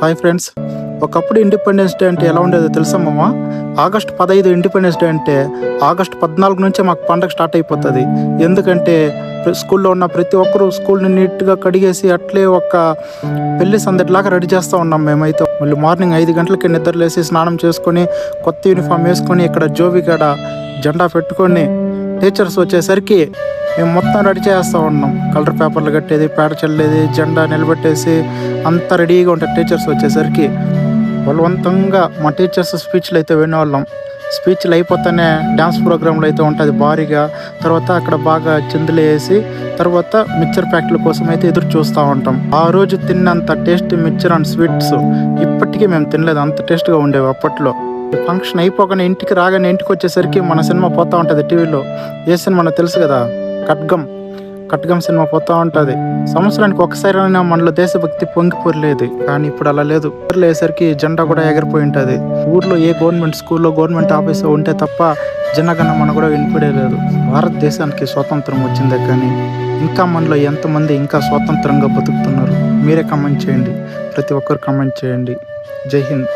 Hi friends, ఒకప్పుడు independence day అంటే ఎలా ఉండేదో తెలుసా మామ? ఆగస్టు 15 ఇండిపెండెన్స్ డే అంటే ఆగస్టు 14 నుంచే మాకు పండగ స్టార్ట్ అయిపోతుంది. ఎందుకంటే స్కూల్లో ఉన్న ప్రతి ఒక్కరూ స్కూల్ని నీట్గా కడిగేసి అట్లే ఒక పెళ్లి సందడిలాగా రెడీ చేస్తూ ఉన్నాం మేమైతే. మళ్ళీ మార్నింగ్ 5 గంటలకి నిద్రలేసి స్నానం చేసుకొని కొత్త యూనిఫామ్ వేసుకొని ఇక్కడ జోబికాడ జెండా పెట్టుకొని టీచర్స్ వచ్చేసరికి మేము మొత్తం రెడీ చేస్తూ ఉన్నాం. కలర్ పేపర్లు కట్టేది, పేడ చల్లేది, జెండా నిలబెట్టేసి అంతా రెడీగా ఉంటారు. టీచర్స్ వచ్చేసరికి బలవంతంగా మా టీచర్స్ స్పీచ్లు అయితే వినేవాళ్ళం. స్పీచ్లు అయిపోతేనే డ్యాన్స్ ప్రోగ్రాంలు అయితే ఉంటుంది భారీగా. తర్వాత అక్కడ బాగా చిందులు వేసి తర్వాత మిక్చర్ ప్యాక్ల కోసం అయితే ఎదురు చూస్తూ ఉంటాం. ఆ రోజు తిన్నంత టేస్ట్ మిక్చర్ అండ్ స్వీట్స్ ఇప్పటికీ మేము తినలేదు, అంత టేస్ట్గా ఉండేవి అప్పట్లో. ఫంక్షన్ అయిపోగానే ఇంటికి రాగానే ఇంటికి వచ్చేసరికి మన సినిమా పోతూ ఉంటుంది టీవీలో. ఏ సినిమా తెలుసు కదా, ఖడ్గం సినిమా పోతూ ఉంటుంది. సంవత్సరానికి ఒకసారైనా మనలో దేశభక్తి పొంగిపోలేదు. కానీ ఇప్పుడు అలా లేదు. వేసరికి జెండా కూడా ఎగిరిపోయి ఉంటుంది. ఊర్లో ఏ గవర్నమెంట్ స్కూల్లో గవర్నమెంట్ ఆఫీస్ ఉంటే తప్ప జనగణమన కూడా వినిపడేలేదు. భారతదేశానికి స్వాతంత్రం వచ్చిందే కానీ ఇంకా మనలో ఎంతమంది ఇంకా స్వాతంత్రంగా బతుకుతున్నారు? మీరే కామెంట్ చేయండి, ప్రతి ఒక్కరు కామెంట్ చేయండి. జై హింద్.